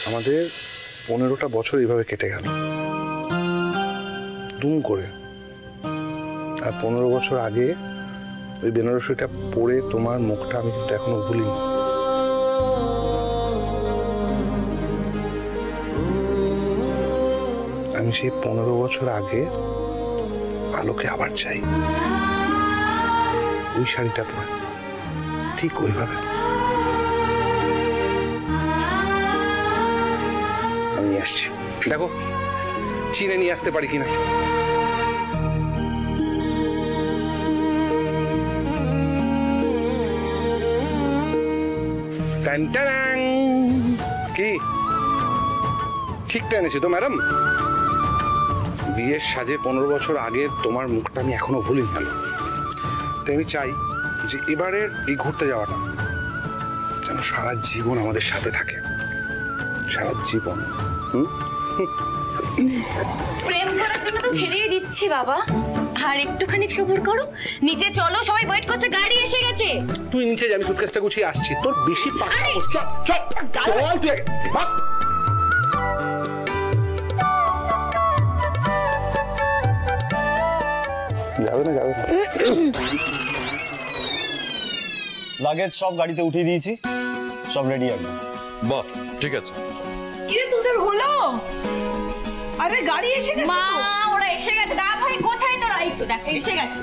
আমাদের 15টা বছর এইভাবে কেটে গেল দুম করে। আর 15 বছর আগে ওই বেনারসিটা পরে তোমার মুখটা আমি কিন্তু এখনো ভুলিনি। আমি সেই 15 বছর আগে আলোকে আবার চাই, ওই শাড়িটা পরে ঠিক ওইভাবে। আমি নিয়ে আসছি, দেখো চিনে নিয়ে আসতে পারি কিনা। কি ঠিকটা এনেছি তো ম্যাডাম? বিয়ের সাজে 15 বছর আগে তোমার মুখটা আমি এখনো ভুলিনি গেল। তাই আমি চাই যে এবারের এই ঘুরতে যাওয়াটা যেন সারা জীবন আমাদের সাথে থাকে, সারা জীবন। প্রেম করার জন্য তো ছেড়েই দিচ্ছি বাবা, আর একটুখানি সবুর করো। নিচে চলো, সবাই ওয়েট করছে, গাড়ি এসে গেছে। তুই নিচে যাবি, সুটকেসটা গুছিয়ে আসছি। তোর বেশি পাকা চল চল চল তুই যাবে না যাবে না। লাগেজ সব গাড়িতে উঠিয়ে দিয়েছি, সব রেডি একদম। বাহ, ঠিক আছে। কিরে তোদের হলো? আরে গাড়ি এসে গেছে। মা ওরা এসে গেছে। দা ভাই কোথায় তোরা? এই তো দেখ এসে গেছে।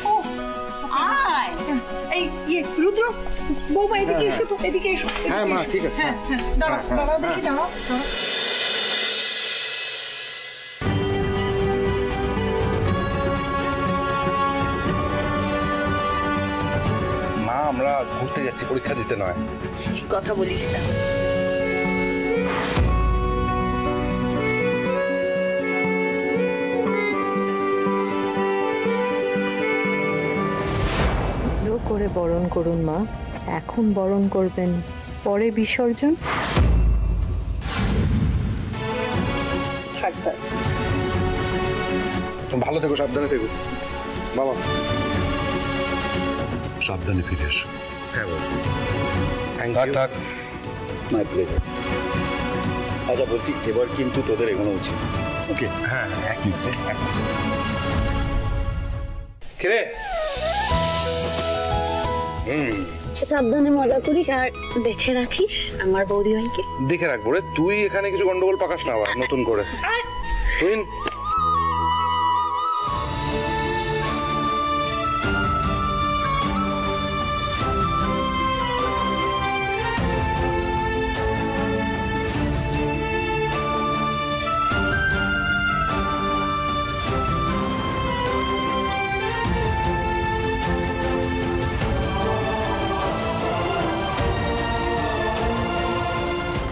ও আয় এই রুদ্র বৌমা এদিকে এসো তো, এদিকে এসো। হ্যাঁ মা ঠিক আছে। হ্যাঁ হ্যাঁ দাঁড়াও দাঁড়াও দেখি, দাঁড়াও। মা আমরা ঘুরতে যাচ্ছি, পরীক্ষা দিতে নয়। কথা বলিস না। করে বরণ করুন মা, এখন বরণ করবেন, পরে বিসর্জন। ভালো থেকো, সাবধানে থেকো বাবা। সাবধানে ফিরে এসো। হ্যাঁ বাবা, থ্যাংক ইউ। My pleasure. আচ্ছা বলছি, এবার কিন্তু তোদের এগোনো উচিত। ওকে? হ্যাঁ হ্যাঁ কিরে সাবধানে মজা করিস, আর দেখে রাখিস আমার বৌদি ভাইকে। দেখে রাখবো রে, তুই এখানে কিছু গন্ডগোল পাকাস না আবার নতুন করে। তুই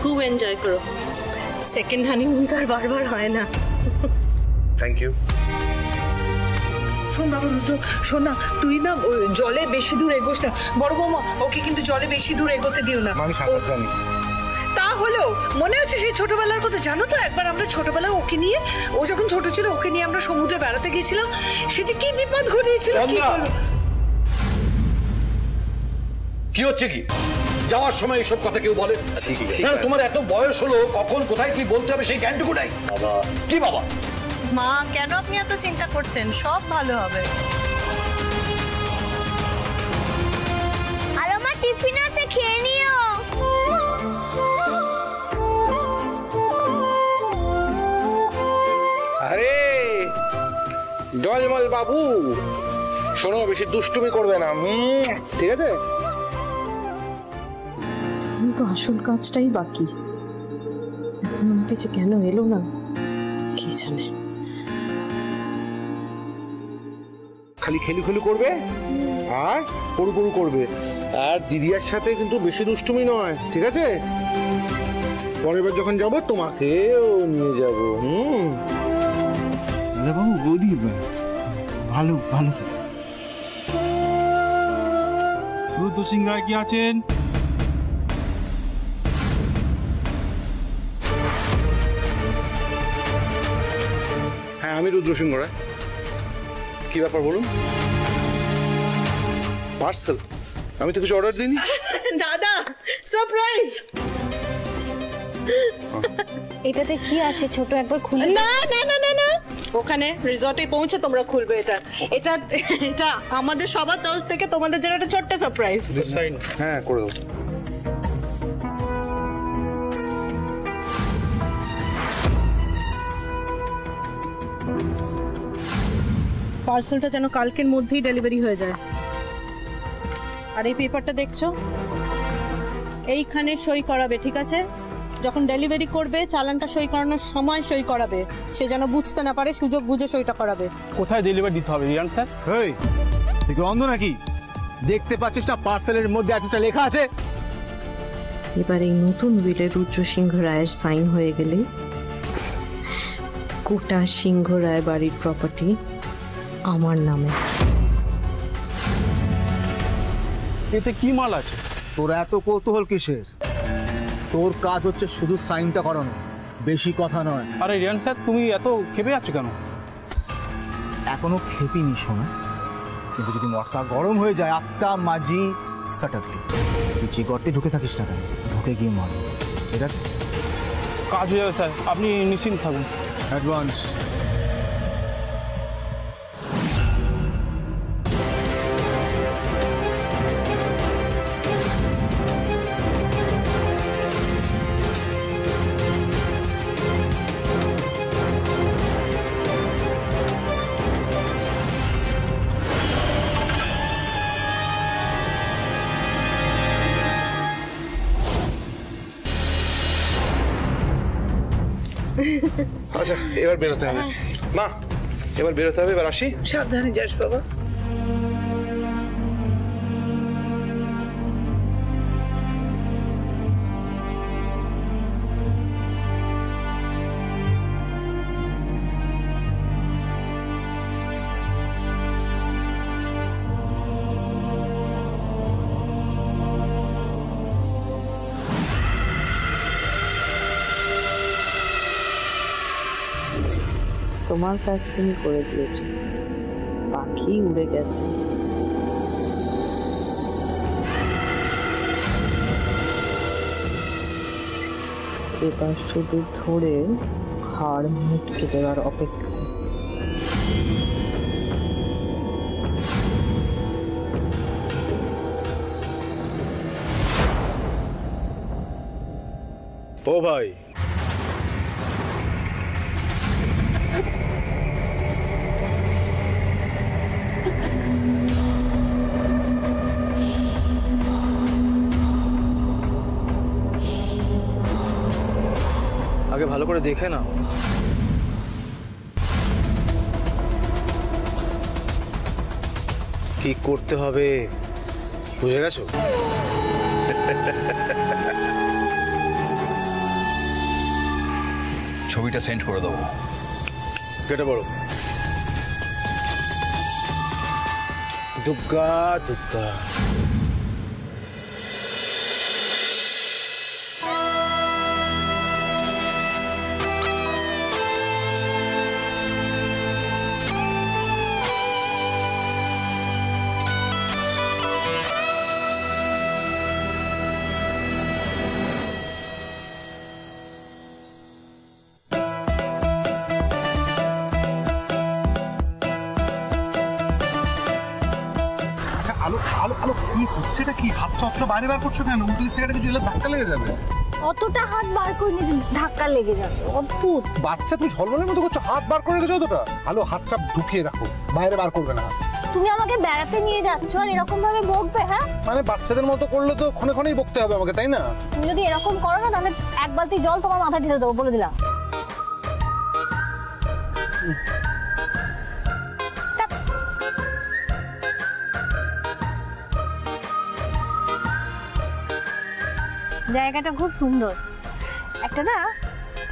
খুব এনজয় করো, সেকেন্ড হানিমুন তো আর বারবার হয় না। Thank you. শোন বাবা রুদ্র, শোন না, তুই না জলে বেশি দূর এগোস না। বড় বৌমা ওকে কিন্তু জলে বেশি দূর এগোতে দিও না। আমি সাঁতার জানি। তা হলেও মনে আছে সেই ছোটবেলার কথা? জানো তো একবার আমরা ছোটবেলায় ওকে নিয়ে, ও যখন ছোট ছিল ওকে নিয়ে আমরা সমুদ্রে বেড়াতে গিয়েছিলাম, সে যে কি বিপদ ঘটিয়েছিল। কি হচ্ছে কি? যাওয়ার সময় এইসব কথা কেউ বলে? তোমার এত বয়স হলো, কখন কোথায় কি বলতে হবে সেই জ্ঞানটুকু নাই। বাবা কি বাবা? মা কেন আপনি এত চিন্তা করছেন? সব ভালো হবে। আর আমার টিফিন আছে, খেয়ে নিও। আরে জলমল বাবু, শোনো বেশি দুষ্টুমি করবে না, ঠিক আছে? তো আসল কাজটাই বাকি, এখন আমাকে যে কেন এলো না কি জানে। খালি খেলু করবে আর পড়ু করবে, আর দিদিয়ার সাথে কিন্তু বেশি দুষ্টুমি নয়, ঠিক আছে? পরের বার যখন যাবো তোমাকেও নিয়ে যাবো। দাদাবাবু বৌদি ভালো ভালো থাকে। রুদ্র সিং রায় কি আছেন? হ্যাঁ আমি রুদ্র সিংহ রায়। কি ব্যাপার বলুন? পার্সেল? আমি তো কিছু অর্ডার দিইনি। দাদা সারপ্রাইজ। এটাতে কি আছে ছোট, একবার খুলে? না না না না না, ওখানে রিসর্টে পৌঁছে তোমরা খুলবে এটা। এটা এটা আমাদের সবার তরফ থেকে তোমাদের জন্য একটা ছোট্ট সারপ্রাইজ। হ্যাঁ করে দেবো। পার্সেলটা যেন কালকের মধ্যেই ডেলিভারি হয়ে যায়। আর এই পেপারটা দেখছো, এইখানে সই করাবে, ঠিক আছে? যখন ডেলিভারি করবে চালানটা সই করানোর সময় সই করাবে, সে যেন বুঝতে না পারে, সুযোগ বুঝে সইটা করাবে। কোথায় ডেলিভারি দিতে হবে রিয়ান স্যার? এই তুই কি অন্ধ নাকি? দেখতে পাচ্ছিস না পার্সেলের মধ্যে অ্যাড্রেসটা লেখা আছে? এবার এই নতুন উইলে রুদ্র সিংহ রায়ের সাইন হয়ে গেলে গোটা সিংহ রায় বাড়ির প্রপার্টি আমার নামে। এতে কি মাল আছে? তোর এত কৌতূহল কিসের? তোর কাজ হচ্ছে শুধু সাইনটা করানো, বেশি কথা নয়। আরে রিয়ান স্যার, তুমি এত খেপে যাচ্ছ কেন? এখনো খেপিনি শোনা, কিন্তু যদি মটকা গরম হয়ে যায় আত্মা মাঝি সাটাকলি তুই যে গর্তে ঢুকে থাকিস না কেন, ঢুকে গিয়ে মর, ঠিক আছে? কাজ হয়ে যাবে স্যার, আপনি নিশ্চিন্ত থাকুন। অ্যাডভান্স। আচ্ছা এবার বেরোতে হবে মা, এবার বেরোতে হবে, এবার আসি। সাবধানে যাস বাবা। তোমার কাজ তুমি করে দিয়েছো, পাখি উড়ে গেছে। এবার শুধু ধরে হাড় মুটকে দেওয়ার অপেক্ষা। ও ভাই, আগে ভালো করে দেখে নাও। কি করতে হবে বুঝে গেছো? ছবিটা সেন্ড করে দেবো। কেটে পড়ো। দুগ্গা দুগ্গা। আলো আলো আলো, কি হচ্ছে এটা? কি হাত চত্র বাইরে বার করছো কেন? উঠলি থেকে কিছু এলে ধাক্কা লেগে যাবে। অতটা হাত বার করে নিয়ে ধাক্কা লেগে যাবে, অদ্ভুত। বাচ্চা তুমি ঝলমলের মতো করছো, হাত বার করে রেখেছো অতটা? আলো হাতটা ঢুকিয়ে রাখো, বাইরে বার করবে না। তুমি আমাকে বেড়াতে নিয়ে যাচ্ছ আর এরকম ভাবে বকবে? হ্যাঁ, মানে বাচ্চাদের মতো করলে তো ক্ষণে ক্ষণেই বকতে হবে আমাকে, তাই না? তুমি যদি এরকম করো না তাহলে এক বালতি জল তোমার মাথায় ঢেলে দেবো, বলে দিলাম। জায়গাটা খুব সুন্দর। একটা না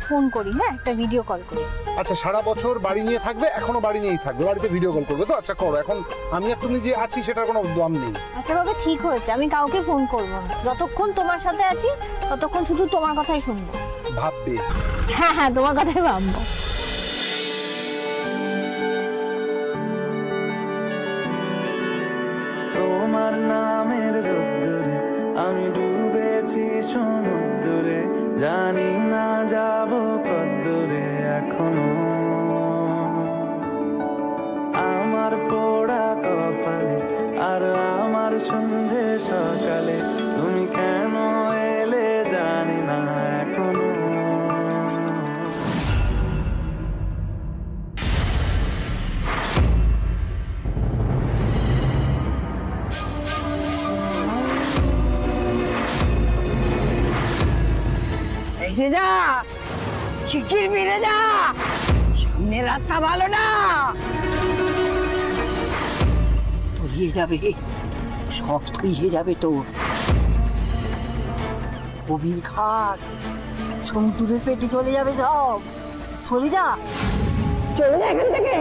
ফোন করি, হ্যাঁ একটা ভিডিও কল করি। আচ্ছা সারা বছর বাড়ি নিয়ে থাকবে, এখনো বাড়ি নিয়েই থাকবে, বাড়িতে ভিডিও কল করবে তো? আচ্ছা করো, এখন আমি আর তুমি যে আছি সেটার কোনো দাম নেই। আচ্ছা বাবা ঠিক হয়েছে, আমি কাউকে ফোন করবো না, যতক্ষণ তোমার সাথে আছি ততক্ষণ শুধু তোমার কথাই শুনবো। ভাববে? হ্যাঁ হ্যাঁ তোমার কথাই ভাববো। তোমার নামের রোদ্দুরে আমি ডুবেছি সমুদ্রে, জানি না যাব কতদূরে এখনো, আমার পোড়া কপালে আর আমার সন্ধে সকালে তুমি কেন এলে জানি না এখনো। এসে যা, শিগগির ফিরে যা, সামনে রাস্তা ভালো না, তলিয়ে যাবে, সব তলিয়ে যাবে তোর। কবির ঘাট সমুদ্রের পেটে চলে যাবে সব, চলে যা, চলে যা এখান থেকে,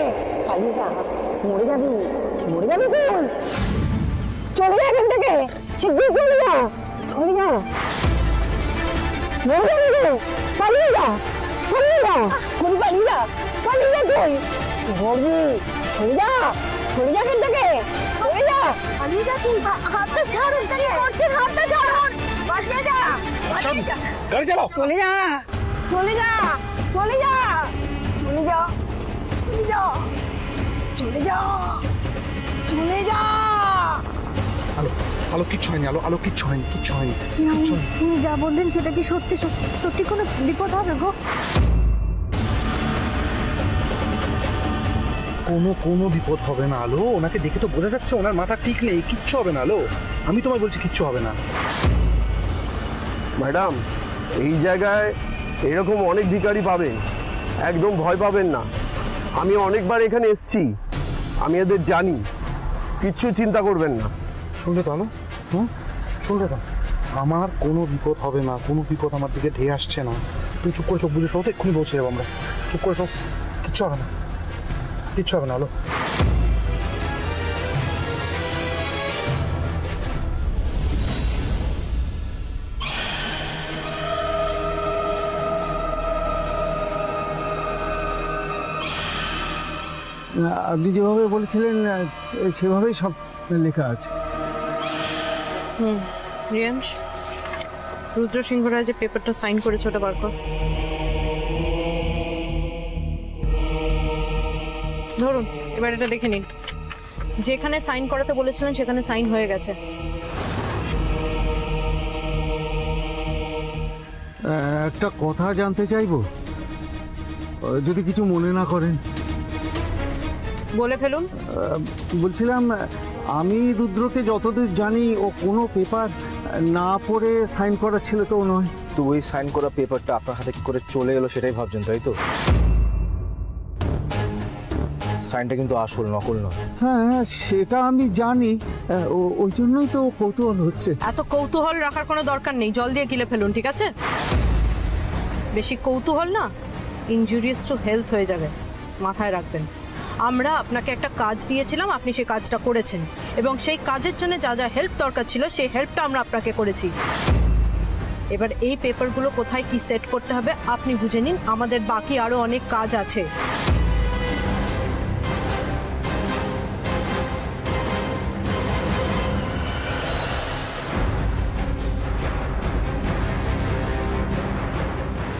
পালিয়ে যা, মরে যাবি, মরে যাবি তুই, চলে যা এখান থেকে, শিগগির চলে যা, চলে যা, মরে যাবি তুই, পালিয়ে যা, পালিয়ে যা, তুই পালিয়ে যা, পালিয়ে যা তুই, মরবি, চলে যা, চলে যা এখান থেকে, চলে যা, পালিয়ে যা তুই, হাতটা ছাড়ুন, কি করছেন, হাতটা ছাড়ুন, পালিয়ে যা, পালিয়ে যা, গাড়ি চালাও, চলে যা, চলে যা, চলে যা, চলে যা, চলে যা, চলে যা, চলে যা। আলো আলো কিচ্ছু হয়নি, আলো আলো কিচ্ছু হয়নি, কিচ্ছু হয়নি। তুমি যা বললেন সেটা কি সত্যি সত্যি কোনো বিপদ হবে গো? কোনো বিপদ হবে না আলো, ওনাকে দেখে তো বোঝা যাচ্ছে ওনার মাথা ঠিক নেই, কিচ্ছু হবে না আলো, আমি তোমায় বলছি কিচ্ছু হবে না। ম্যাডাম, এই জায়গায় এরকম অনেক ভিখারি পাবেন, একদম ভয় পাবেন না। আমি অনেকবার এখানে এসেছি, আমি এদের জানি, কিচ্ছু চিন্তা করবেন না। শুনলে তো আলো, শুনলে তো, আমার কোনো বিপদ হবে না, কোনো বিপদ আমার দিকে ধেয়ে আসছে না। তুই চুপ করে চোখ বুঝে শোও তো, এক্ষুনি পৌঁছে যাবো আমরা, চুপ করে শোও, কিচ্ছু হবে না, কিচ্ছু হবে না আলো। আপনি যেভাবে বলেছিলেন সেভাবেই সব লেখা আছে। রিয়াংশ, রুদ্র সিংহ রায় যে পেপারটা সাইন করেছে ওটা বার কর। ধরুন, এবার এটা দেখে নিন, যেখানে সাইন করাতে বলেছিলেন সেখানে সাইন হয়ে গেছে। একটা কথা জানতে চাইবো, যদি কিছু মনে না করেন। বলে ফেলুন। বলছিলাম, আমি রুদ্রকে যতদূর জানি ও কোনো পেপার না পড়ে সাইন করা ছিল তো নয়। তো ওই সাইন করা পেপারটা আপনার হাতে কি করে চলে এলো সেটাই ভাবছেন, তাই তো? সাইনটা কিন্তু আসল, নকল নয়। হ্যাঁ, সেটা আমি জানি, ওই জন্যই তো কৌতূহল হচ্ছে। এত কৌতূহল রাখার কোনো দরকার নেই, জল দিয়ে গিলে ফেলুন, ঠিক আছে? বেশি কৌতূহল না ইনজুরিয়াস টু হেলথ হয়ে যাবে, মাথায় রাখবেন। আমরা আপনাকে একটা কাজ দিয়েছিলাম, আপনি সেই কাজটা করেছেন, এবং সেই কাজের জন্য যা যা হেল্প দরকার ছিল সেই হেল্পটা আমরা আপনাকে করেছি। এবার এই পেপারগুলো কোথায় কি সেট করতে হবে আপনি বুঝে নিন, আমাদের বাকি আরো অনেক কাজ আছে।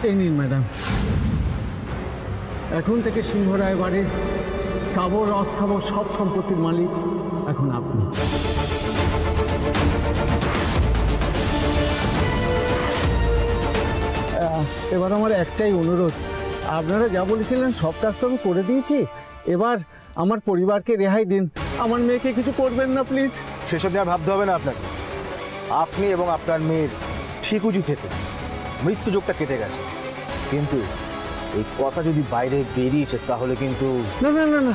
এই নিন ম্যাডাম, এখন থেকে সিংহ রায় বাড়ির স্থাবর অস্থাবর সব সম্পত্তির মালিক এখন আপনি। এবার আমার একটাই অনুরোধ, আপনারা যা বলেছিলেন সব কাজ তো আমি করে দিয়েছি, এবার আমার পরিবারকে রেহাই দিন, আমার মেয়েকে কিছু করবেন না প্লিজ। সেসব নিয়ে ভাবতে হবে না আপনাকে, আপনি এবং আপনার মেয়ের ঠিক উঁচু থেকে মৃত্যুযোগটা কেটে গেছে, কিন্তু এই কথা যদি বাইরে বেরিয়েছে তাহলে কিন্তু না না না না,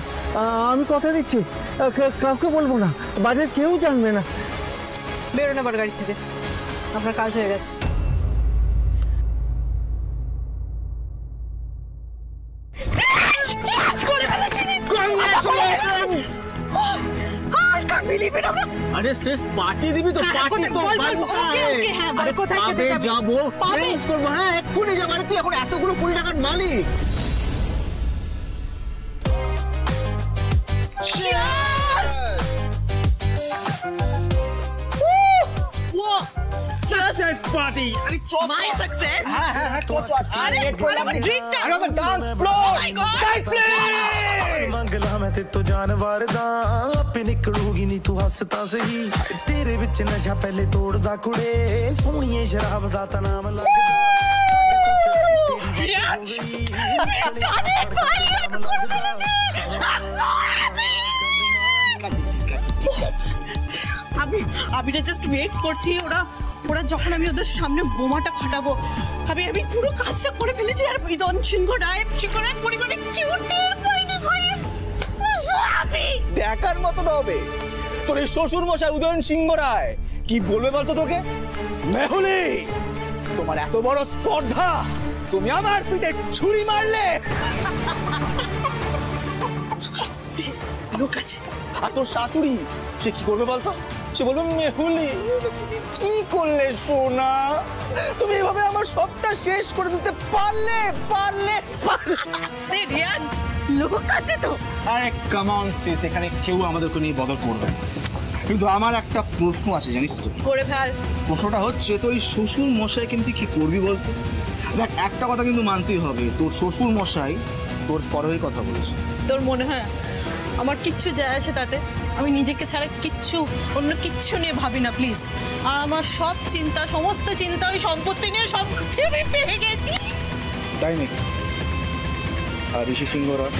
আমি কথা দিচ্ছি কাউকে বলবো না, বাইরের কেউ জানবে না। বেরোন আবার গাড়ি থেকে, আপনার কাজ হয়ে গেছে। আরে শেষ পার্টি দিবি তো, পার্টি তো কোথায় যাবো, প্রেস করবো, হ্যাঁ এক্ষুনি যাবো। আরে তুই এখন এতগুলো কোটি টাকার মালিক। Success party. আরে চল মাই সাকসেস। হ্যাঁ হ্যাঁ হ্যাঁ চল চল। আরে আমার ড্রিঙ্কটা। আরে ওটা dance floor. Oh my God. Light please. ਮੰਗਲਾ ਮੈਂ ਤੇ ਤੋ ਜਾਨਵਰ ਦਾ ਆਪੇ ਨਿਕਲੂਗੀ ਨੀ ਤੂੰ ਹੱਸਦਾ ਸਹੀ ਤੇਰੇ ਵਿੱਚ ਨਸ਼ਾ ਪਹਿਲੇ ਤੋੜਦਾ ਕੁੜੇ ਸੋਹਣੀਏ ਸ਼ਰਾਬ ਦਾ ਤਾਂ ਨਾਮ ਲੱਗਦਾ আমি জাস্ট ওয়েট করছি ওরা যখন আমি ওদের সামনে বোমাটা ফাটাবো আমি পুরো কাজটা করে ফেলেছি। আর উদয়ন সিংহ রায় পরিবারে কিউট দেখার মতন হবে তোর এই শ্বশুর মশাই উদয়ন সিংহ রায় কি বলবে বলতো তোকে? মেহুলি, তোমার এত বড় স্পর্ধা, তুমি আমার পিঠে ছুরি মারলে। লোক আছে। আর তোর শাশুড়ি সে কি করবে বলতো? সে বলবে মেহুলি কি করলে সোনা, তুমি এভাবে আমার সবটা শেষ করে দিতে পারলে। লোক আছে তো। আরে কাম অন সিস, এখানে কেউ আমাদেরকে নিয়ে বদল করবে না। কিন্তু আমার একটা প্রশ্ন আছে জানিস তো? করে ফেল। প্রশ্নটা হচ্ছে তোর এই শ্বশুর মশাই কিন্তু কি করবি বলতো? দেখ একটা কথা কিন্তু মানতেই হবে, তোর শ্বশুর মশাই তোর পরেই কথা বলেছে। তোর মনে হয় আমার কিচ্ছু যায় আসে তাতে? আমি নিজেকে ছাড়া অন্য কিচ্ছু নিয়ে ভাবি না প্লিজ। আর আমার সব চিন্তা, সমস্ত চিন্তা ওই সম্পত্তি নিয়ে। সম্পত্তি আমি পেয়ে গেছি। তাই নাকি? আর Rishi Singha Roy?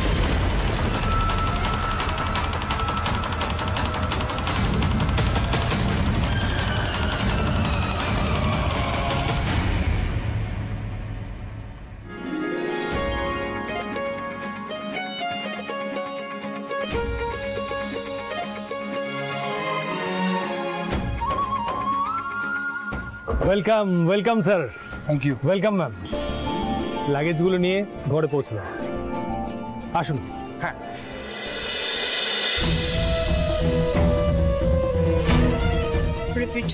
Welcome welcome sir. Thank you. Welcome ma'am. লাগেজগুলো নিয়ে ঘরে পৌঁছলাম, আসুন। হ্যাঁ রিপিট।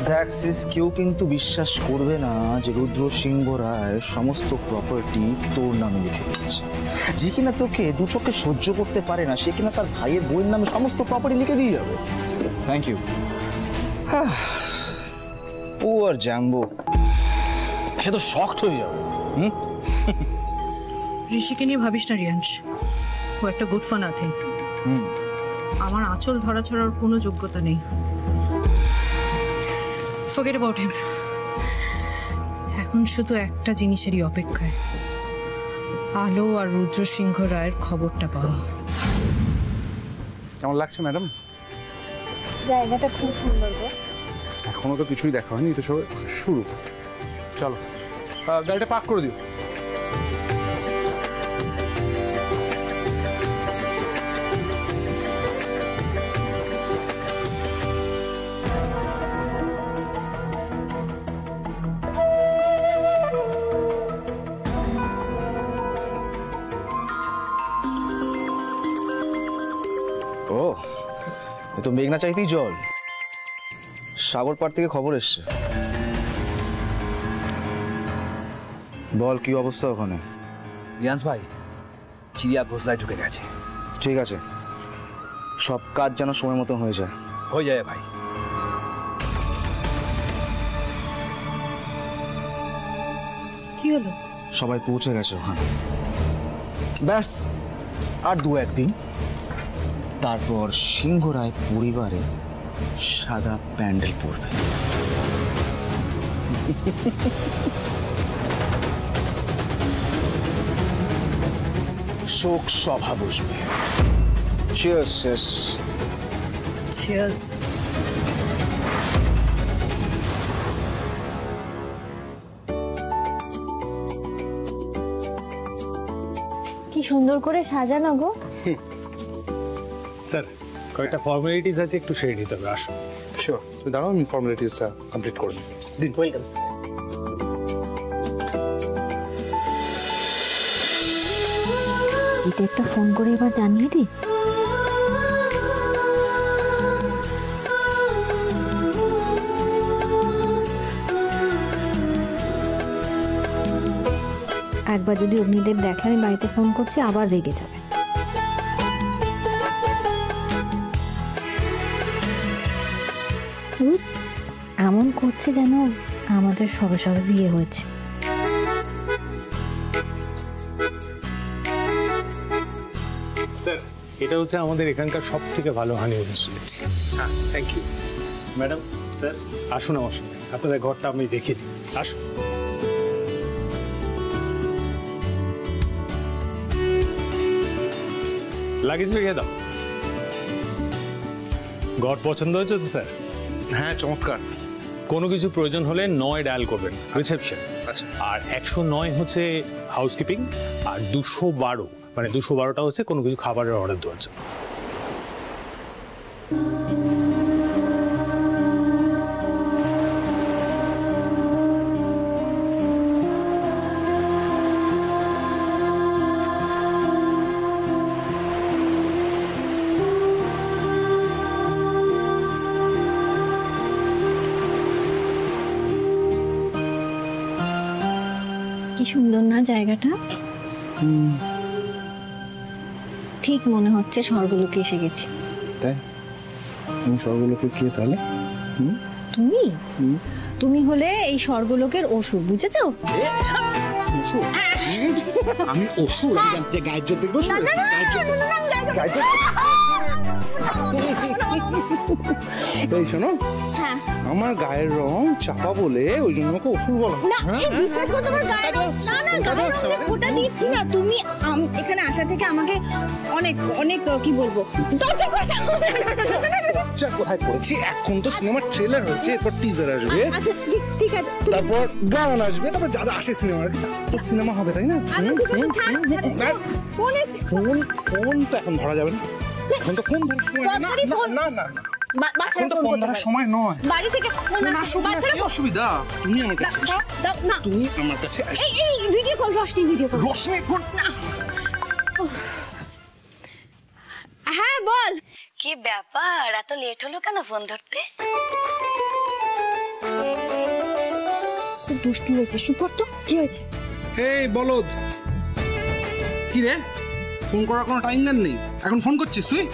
দেখ সিস, কেউ কিন্তু বিশ্বাস করবে না যে রুদ্র সিংহ রায় সমস্ত প্রপার্টি তোর নামে লিখে দিয়েছে। যে কিনা তোকে দু চোখে সহ্য করতে পারে না, সে কিনা তার ভাইয়ের বইয়ের নামে সমস্ত প্রপার্টি লিখে দিয়ে যাবে। Thank you. পুয়ার জাম্বো, সে তো শকড হয়ে যাবে। ঋষিকে নিয়ে ভাবিস না রিয়াংশ, ও একটা গুড ফর নাথিং। আমার আঁচল ধরা ছাড়ার কোনো যোগ্যতা নেই। Forget about him. এখন শুধু একটা জিনিসেরই অপেক্ষায়, আলো আর রুদ্র সিংহ রায়ের খবরটা পাওয়া। কেমন লাগছে ম্যাডাম? জায়গাটা খুব সুন্দর গো। এখনো তো কিছুই দেখা হয়নি, তো সব শুরু। চলো গাড়িটা পার্ক করে দিও। ও, এ তো মেঘনা চাইতেই জল। সাগর পাড় থেকে খবর এসছে। বল কি অবস্থা ওখানে? রিয়ান্স ভাই, চিড়িয়া ঘোষলায় ঢুকে গেছে। ঠিক আছে, সব কাজ যেন সময় মতো হয়ে যায়। হয়ে যায় ভাই। কি হলো? সবাই পৌঁছে গেছে ওখানে। ব্যাস আর দু একদিন, তারপর সিংহ রায় পরিবারে সাদা প্যান্ডেল পড়বে। শোক সভা বসবে। Cheers sis. চিয়ার্স। কি সুন্দর করে সাজানো গো। স্যার কয়েকটা ফর্মালিটিস আছে, একটু সেরে নিতে হবে। আসুন। শিওর, তুমি দাঁড়াও, আমি ফর্মালিটিসটা কমপ্লিট করে দিন। Welcome sir. এটা একটা ফোন করে এবার জানিয়ে দিই। একবার যদি অগ্নিদেব দেখে আমি বাড়িতে ফোন করছি, আবার রেগে যাবে। করছে যেন আমাদের সবে সবে বিয়ে হয়েছে। স্যার এটা হচ্ছে আমাদের এখানকার সব থেকে ভালো হানিমুন রেস্টুরেন্ট। হ্যাঁ থ্যাংক ইউ ম্যাডাম। স্যার আসুন আমার সঙ্গে, আপনাদের ঘরটা আমি দেখিয়ে দিই। আসুন। লাগেজ রেখে দাও। ঘর পছন্দ হয়েছে তো স্যার? হ্যাঁ চমৎকার। কোনো কিছু প্রয়োজন হলে 9 ডায়াল করবেন, রিসেপশন। আচ্ছা। আর 109 হচ্ছে হাউসকিপিং, আর 212 মানে 212টা হচ্ছে কোনো কিছু খাবারের অর্ডার দেওয়ার জন্য। কি সুন্দর না জায়গাটা, ঠিক মনে হচ্ছে স্বর্গলোকে এসে গেছি। তাই আমি স্বর্গলোকে কি তাহলে? তুমি তুমি হলে এই স্বর্গলোকের অসুর, বুঝেছো? আমি অসুর? গায়ের জোর দেখবো? এই শোনো, আমার গায়ের রং চাপা বলে ওই জন্য আমাকে অসুর বলা। বিশ্বাস করো, তোমার গায়ের রং ওটা দিচ্ছি না। তুমি এখানে আসা থেকে আমাকে অনেক অনেক কি বলবো কোথায় করেছি। এখন তো সিনেমার ট্রেলার হয়েছে, এরপর টিজার আসবে, আচ্ছা ঠিক আছে, তারপর গান আসবে, তারপর যা যা আসে সিনেমার তো সিনেমা হবে, তাই না? ফোন তো এখন ধরা যাবে না, এখন তো ফোন ধরার সময় না। না না এখন তো ফোন ধরার সময় নয়। বাড়ি থেকে ফোন আসুক, কি অসুবিধা? তুমি আমার কাছে দাও না, তুমি আমার কাছে আসো। এই video call, Roshni video call. Roshni phone না। হ্যাঁ বল, কি ব্যাপার এত লেট হলো কেন ফোন ধরতে? খুব দুষ্টু হয়েছে, শুকর তো কি হয়েছে? এই বলদ, কি রে, ফোন করার কোনো টাইম নেই, এখন ফোন করছিস তুই?